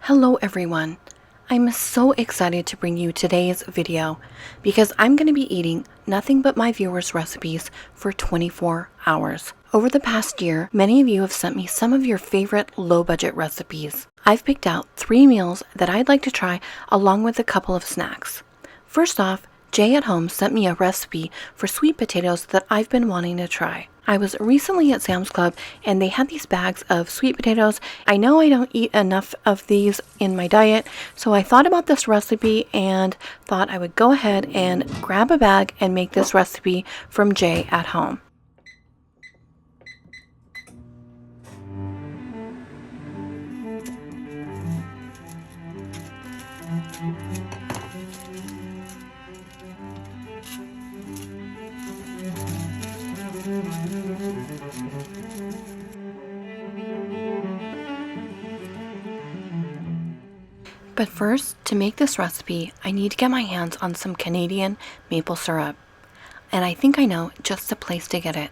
Hello everyone. I'm so excited to bring you today's video because I'm going to be eating nothing but my viewers' recipes for 24 hours. Over the past year, many of you have sent me some of your favorite low-budget recipes. I've picked out 3 meals that I'd like to try along with a couple of snacks. First off, Jay at home sent me a recipe for sweet potatoes that I've been wanting to try. I was recently at Sam's Club and they had these bags of sweet potatoes. I know I don't eat enough of these in my diet, so I thought about this recipe and thought I would go ahead and grab a bag and make this recipe from Jay at home. But first, to make this recipe, I need to get my hands on some Canadian maple syrup. And I think I know just the place to get it.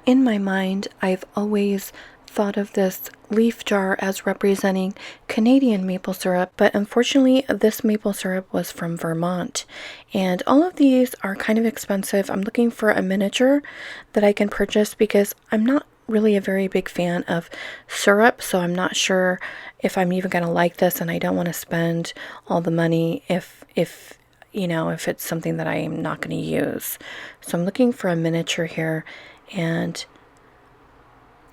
In my mind, I've always thought of this leaf jar as representing Canadian maple syrup, but unfortunately this maple syrup was from Vermont, and all of these are kind of expensive. I'm looking for a miniature that I can purchase because I'm not really a very big fan of syrup, so I'm not sure if I'm even gonna like this, and I don't want to spend all the money if it's something that I am not going to use. So I'm looking for a miniature here. And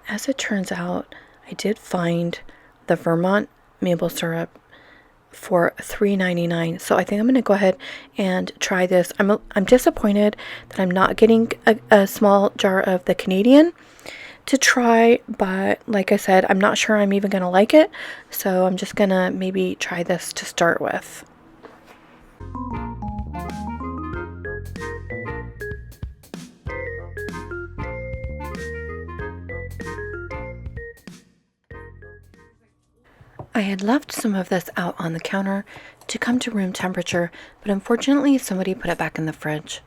as it turns out, I did find the Vermont maple syrup for $3.99. So I think I'm going to go ahead and try this. I'm disappointed that I'm not getting a small jar of the Canadian to try, but like I said, I'm not sure I'm even going to like it. So I'm just going to maybe try this to start with. I had left some of this out on the counter to come to room temperature, but unfortunately somebody put it back in the fridge.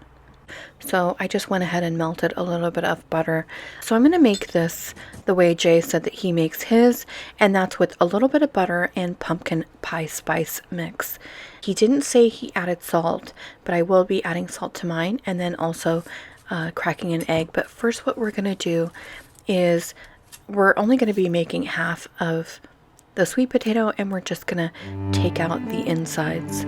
So I just went ahead and melted a little bit of butter. So I'm going to make this the way Jay said that he makes his, and that's with a little bit of butter and pumpkin pie spice mix. He didn't say he added salt, but I will be adding salt to mine, and then also cracking an egg. But first what we're going to do is we're only going to be making half of the sweet potato, and we're just gonna take out the insides.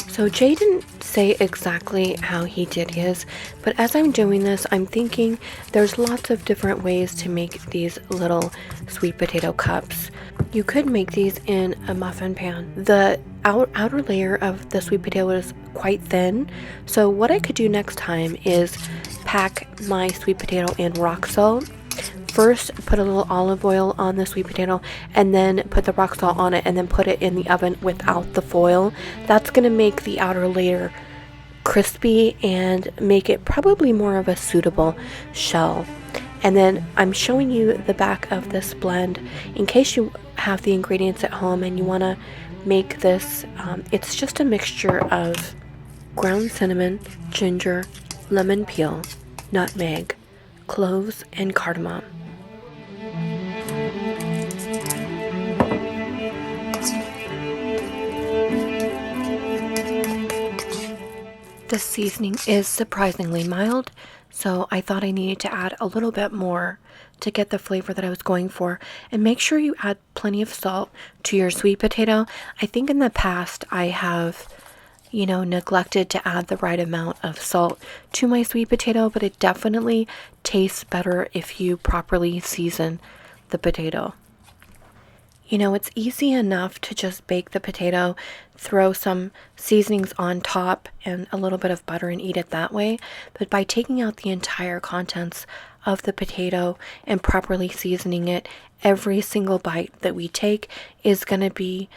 So Jay didn't say exactly how he did his, but as I'm doing this, I'm thinking there's lots of different ways to make these little sweet potato cups. You could make these in a muffin pan. The outer layer of the sweet potato is quite thin, so what I could do next time is pack my sweet potato in rock salt. First, put a little olive oil on the sweet potato, and then put the rock salt on it, and then put it in the oven without the foil. That's going to make the outer layer crispy and make it probably more of a suitable shell. And then I'm showing you the back of this blend in case you have the ingredients at home and you want to make this. It's just a mixture of ground cinnamon, ginger, lemon peel, nutmeg, cloves, and cardamom. The seasoning is surprisingly mild, so I thought I needed to add a little bit more to get the flavor that I was going for. And make sure you add plenty of salt to your sweet potato. I think in the past I have, neglected to add the right amount of salt to my sweet potato, but it definitely tastes better if you properly season the potato. You know, it's easy enough to just bake the potato, throw some seasonings on top and a little bit of butter and eat it that way. But by taking out the entire contents of the potato and properly seasoning it, every single bite that we take is going to be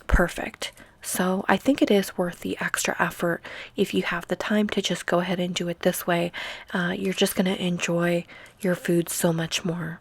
perfect. So I think it is worth the extra effort if you have the time to just go ahead and do it this way. You're just going to enjoy your food so much more.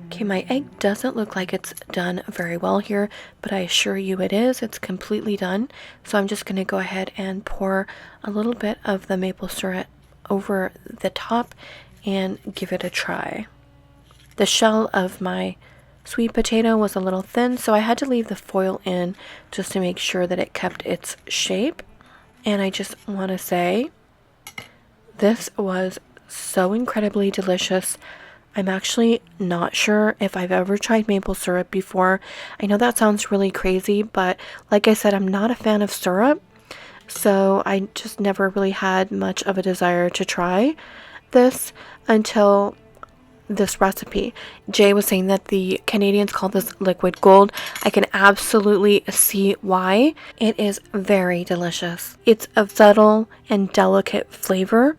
Okay, my egg doesn't look like it's done very well here, but I assure you it is. It's completely done. So I'm just going to go ahead and pour a little bit of the maple syrup over the top and give it a try. The shell of my sweet potato was a little thin, so I had to leave the foil in just to make sure that it kept its shape. And I just want to say, this was so incredibly delicious. I'm actually not sure if I've ever tried maple syrup before. I know that sounds really crazy, but like I said, I'm not a fan of syrup, so I just never really had much of a desire to try this until this recipe. Jay was saying that the Canadians call this liquid gold. I can absolutely see why. It is very delicious. It's a subtle and delicate flavor.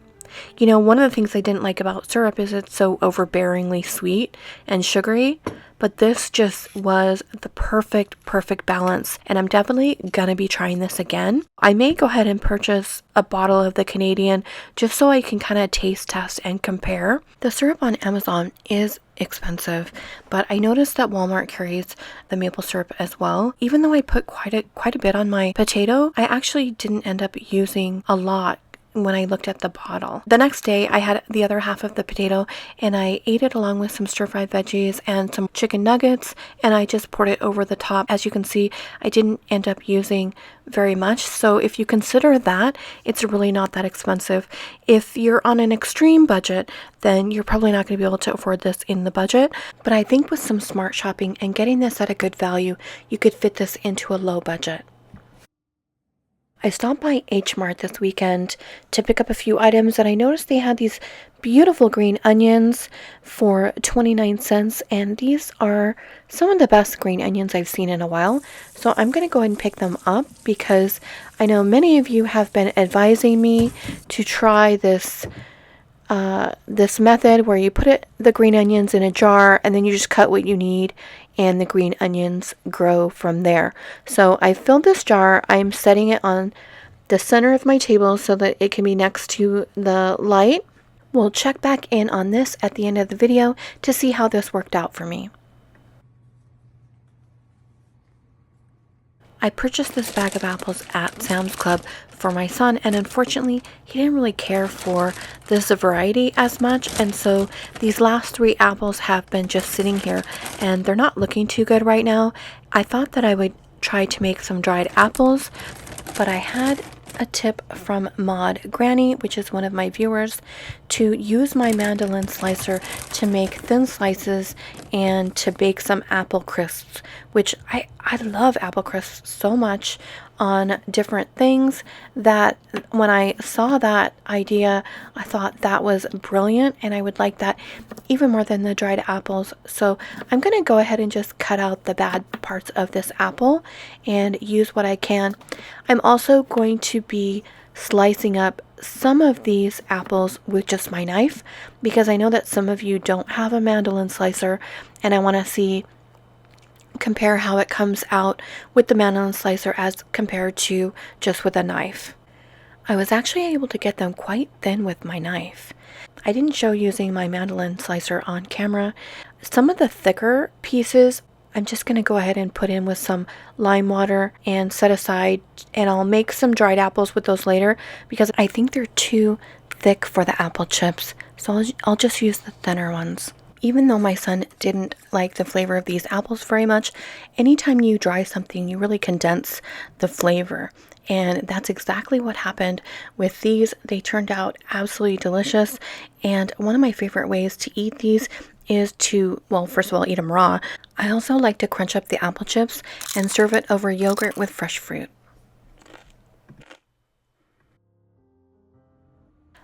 You know, one of the things I didn't like about syrup is it's so overbearingly sweet and sugary, but this just was the perfect balance, and I'm definitely gonna be trying this again. I may go ahead and purchase a bottle of the Canadian just so I can kind of taste test and compare. The syrup on Amazon is expensive, but I noticed that Walmart carries the maple syrup as well. Even though I put quite a bit on my potato, I actually didn't end up using a lot when I looked at the bottle. The next day I had the other half of the potato and I ate it along with some stir-fried veggies and some chicken nuggets, and I just poured it over the top. As you can see, I didn't end up using very much, so if you consider that, it's really not that expensive. If you're on an extreme budget, then you're probably not going to be able to afford this in the budget, but I think with some smart shopping and getting this at a good value, you could fit this into a low budget. I stopped by H Mart this weekend to pick up a few items, and I noticed they had these beautiful green onions for 29 cents, and these are some of the best green onions I've seen in a while. So I'm going to go ahead and pick them up because I know many of you have been advising me to try this method where you put the green onions in a jar and then you just cut what you need and the green onions grow from there. So I filled this jar. I'm setting it on the center of my table so that it can be next to the light. We'll check back in on this at the end of the video to see how this worked out for me. I purchased this bag of apples at Sam's Club for my son, and unfortunately he didn't really care for this variety as much, and so these last 3 apples have been just sitting here and they're not looking too good right now. I thought that I would try to make some dried apples, but I had a tip from Maud Granny, which is one of my viewers, to use my mandolin slicer to make thin slices and to bake some apple crisps, which I love apple crisps so much on different things that when I saw that idea, I thought that was brilliant and I would like that even more than the dried apples. So I'm going to go ahead and just cut out the bad parts of this apple and use what I can. I'm also going to be slicing up some of these apples with just my knife because I know that some of you don't have a mandolin slicer, and I want to compare how it comes out with the mandolin slicer as compared to just with a knife. I was actually able to get them quite thin with my knife. I didn't show using my mandolin slicer on camera. Some of the thicker pieces I'm just going to go ahead and put in with some lime water and set aside, and I'll make some dried apples with those later because I think they're too thick for the apple chips. So I'll just use the thinner ones. Even though my son didn't like the flavor of these apples very much, anytime you dry something, you really condense the flavor. And that's exactly what happened with these. They turned out absolutely delicious. And one of my favorite ways to eat these is to, well, first of all, eat them raw. I also like to crunch up the apple chips and serve it over yogurt with fresh fruit.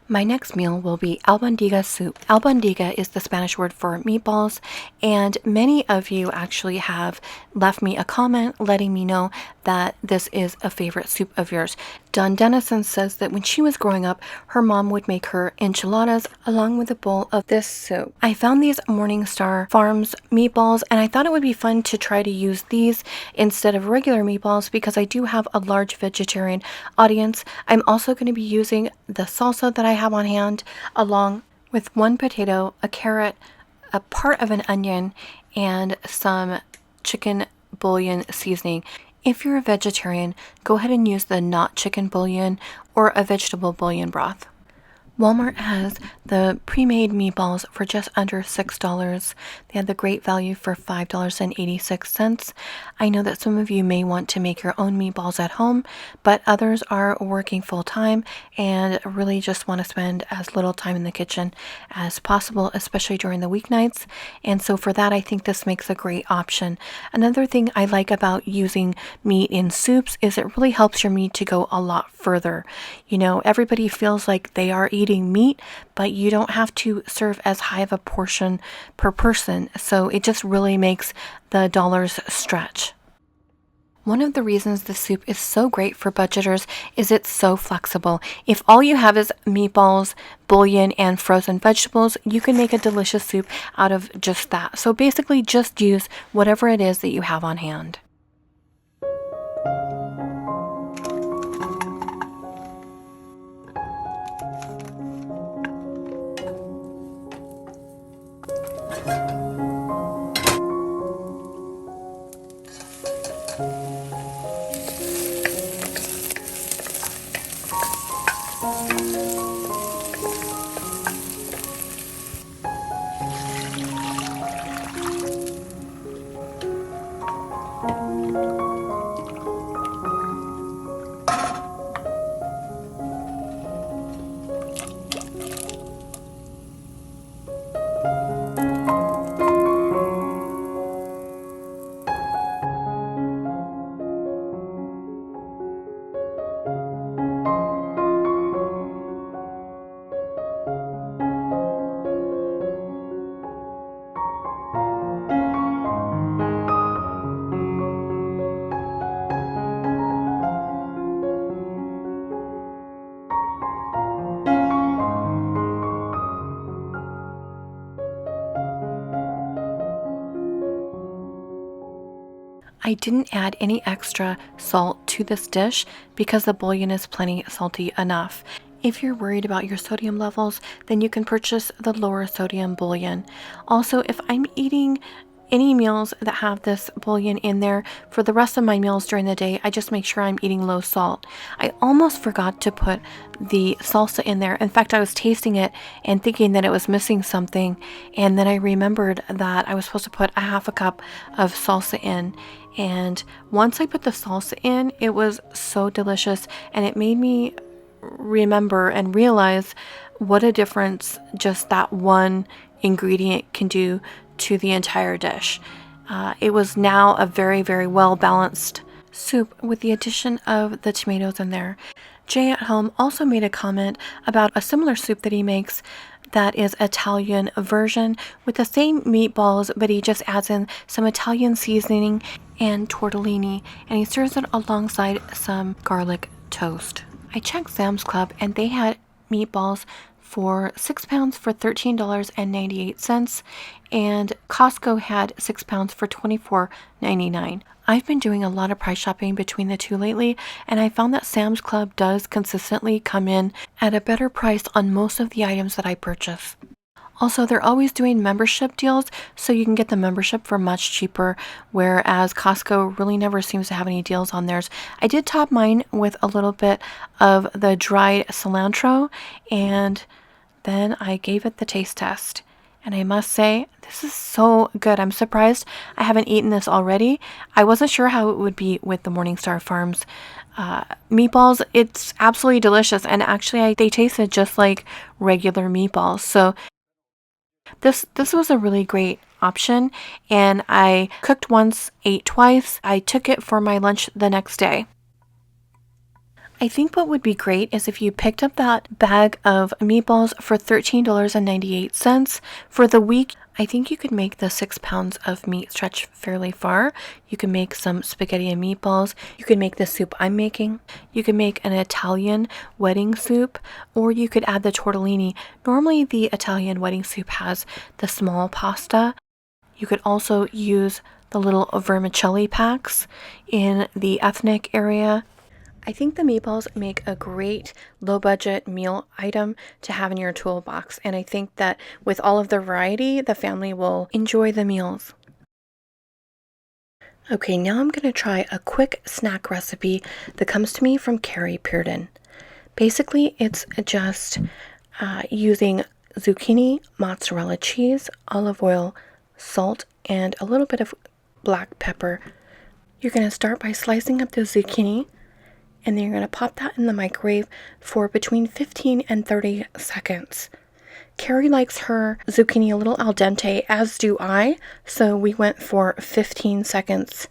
My next meal will be albondiga soup. Albondiga is the Spanish word for meatballs, and many of you actually have left me a comment letting me know that this is a favorite soup of yours. Dawn Dennison says that when she was growing up, her mom would make her enchiladas along with a bowl of this soup. I found these Morningstar Farms meatballs, and I thought it would be fun to try to use these instead of regular meatballs because I do have a large vegetarian audience. I'm also going to be using the salsa that I have on hand along with 1 potato, a carrot, a part of an onion, and some chicken bouillon seasoning. If you're a vegetarian, go ahead and use the not chicken bouillon or a vegetable bouillon broth. Walmart has the pre-made meatballs for just under $6. They had the great value for $5.86. I know that some of you may want to make your own meatballs at home, but others are working full-time and really just want to spend as little time in the kitchen as possible, especially during the weeknights. And so for that, I think this makes a great option. Another thing I like about using meat in soups is it really helps your meat to go a lot further. You know, everybody feels like they are eating meat, but you don't have to serve as high of a portion per person, so it just really makes the dollars stretch. One of the reasons the soup is so great for budgeters is it's so flexible. If all you have is meatballs, bouillon, and frozen vegetables, you can make a delicious soup out of just that. So basically just use whatever it is that you have on hand. I didn't add any extra salt to this dish because the bouillon is plenty salty enough. If you're worried about your sodium levels, then you can purchase the lower sodium bouillon. Also, if I'm eating any meals that have this bouillon in there, for the rest of my meals during the day, I just make sure I'm eating low salt. I almost forgot to put the salsa in there. In fact, I was tasting it and thinking that it was missing something, and then I remembered that I was supposed to put a half a cup of salsa in. And once I put the salsa in, it was so delicious, and it made me remember and realize what a difference just that one ingredient can do to the entire dish. It was now a very, very well balanced soup with the addition of the tomatoes in there. Jay at home also made a comment about a similar soup that he makes that is Italian version with the same meatballs, but he just adds in some Italian seasoning and tortellini, and he serves it alongside some garlic toast. I checked Sam's Club and they had meatballs for 6 pounds for $13.98, and Costco had 6 pounds for $24.99. I've been doing a lot of price shopping between the two lately, and I found that Sam's Club does consistently come in at a better price on most of the items that I purchase. Also, they're always doing membership deals, so you can get the membership for much cheaper, whereas Costco really never seems to have any deals on theirs. I did top mine with a little bit of the dried cilantro, and then I gave it the taste test. And I must say, this is so good. I'm surprised I haven't eaten this already. I wasn't sure how it would be with the Morningstar Farms meatballs. It's absolutely delicious, and actually they tasted just like regular meatballs. So this was a really great option, and I cooked once, ate twice. I took it for my lunch the next day. I think what would be great is if you picked up that bag of meatballs for $13.98 for the week. I think you could make the 6 pounds of meat stretch fairly far. You can make some spaghetti and meatballs. You can make the soup I'm making. You can make an Italian wedding soup, or you could add the tortellini. Normally the Italian wedding soup has the small pasta. You could also use the little vermicelli packs in the ethnic area. I think the meatballs make a great low-budget meal item to have in your toolbox, and I think that with all of the variety, the family will enjoy the meals. Okay, now I'm going to try a quick snack recipe that comes to me from Carrie Pearden. Basically, it's just using zucchini, mozzarella cheese, olive oil, salt, and a little bit of black pepper. You're going to start by slicing up the zucchini, and then you're going to pop that in the microwave for between 15 and 30 seconds. Carrie likes her zucchini a little al dente, as do I, so we went for 15 seconds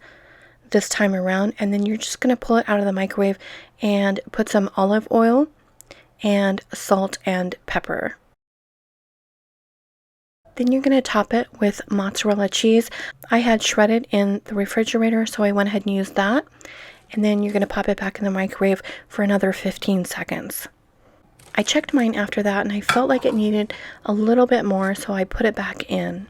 this time around, and then you're just going to pull it out of the microwave and put some olive oil and salt and pepper. Then you're going to top it with mozzarella cheese. I had shredded in the refrigerator, so I went ahead and used that. And then you're going to pop it back in the microwave for another 15 seconds. I checked mine after that, and I felt like it needed a little bit more, so I put it back in.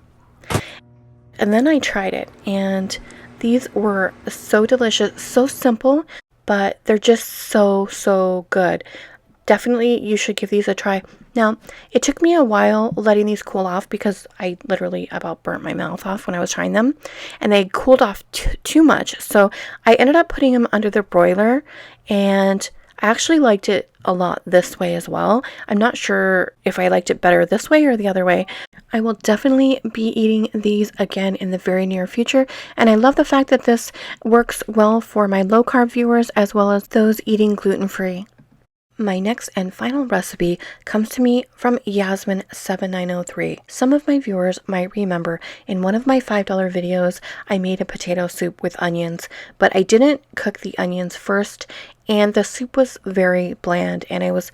And then I tried it, and these were so delicious, so simple, but they're just so good. Definitely you should give these a try. Now, it took me a while letting these cool off because I literally about burnt my mouth off when I was trying them, and they cooled off too much. So I ended up putting them under the broiler, and I actually liked it a lot this way as well. I'm not sure if I liked it better this way or the other way. I will definitely be eating these again in the very near future, and I love the fact that this works well for my low carb viewers as well as those eating gluten-free. My next and final recipe comes to me from Yasmin7903. Some of my viewers might remember in one of my $5 videos, I made a potato soup with onions, but I didn't cook the onions first, and the soup was very bland, and I was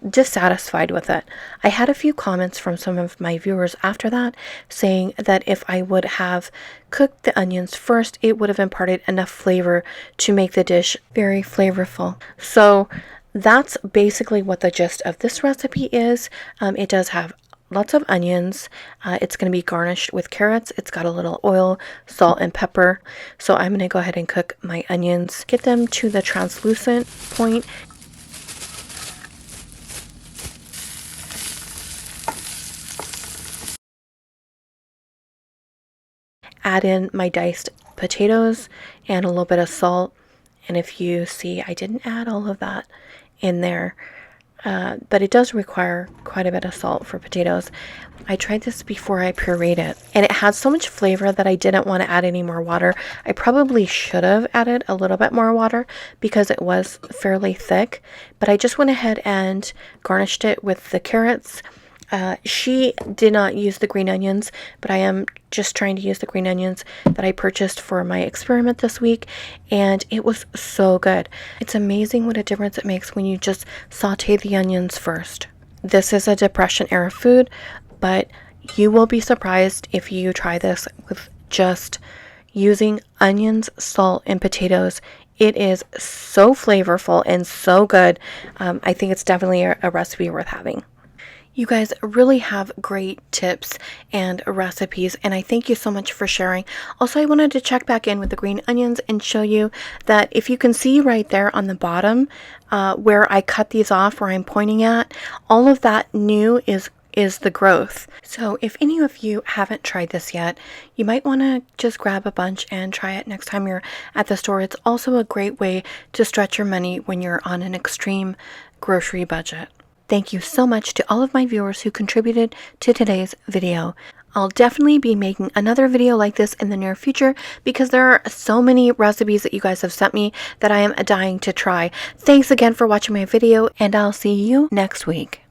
dissatisfied with it. I had a few comments from some of my viewers after that saying that if I would have cooked the onions first, it would have imparted enough flavor to make the dish very flavorful. So that's basically what the gist of this recipe is. It does have lots of onions. It's going to be garnished with carrots. It's got a little oil, salt, and pepper. So I'm going to go ahead and cook my onions, get them to the translucent point. Add in my diced potatoes and a little bit of salt. And if you see, I didn't add all of that in there, but it does require quite a bit of salt for potatoes. I tried this before I pureed it, and it had so much flavor that I didn't want to add any more water. I probably should have added a little bit more water because it was fairly thick, but I just went ahead and garnished it with the carrots. She did not use the green onions, but I am just trying to use the green onions that I purchased for my experiment this week, and it was so good. It's amazing what a difference it makes when you just saute the onions first. This is a Depression era food, but you will be surprised if you try this with just using onions, salt, and potatoes. It is so flavorful and so good. I think it's definitely a recipe worth having. You guys really have great tips and recipes, and I thank you so much for sharing. Also, I wanted to check back in with the green onions and show you that if you can see right there on the bottom where I cut these off, where I'm pointing at, all of that new is is the growth. So if any of you haven't tried this yet, you might want to just grab a bunch and try it next time you're at the store. It's also a great way to stretch your money when you're on an extreme grocery budget. Thank you so much to all of my viewers who contributed to today's video. I'll definitely be making another video like this in the near future because there are so many recipes that you guys have sent me that I am dying to try. Thanks again for watching my video, and I'll see you next week.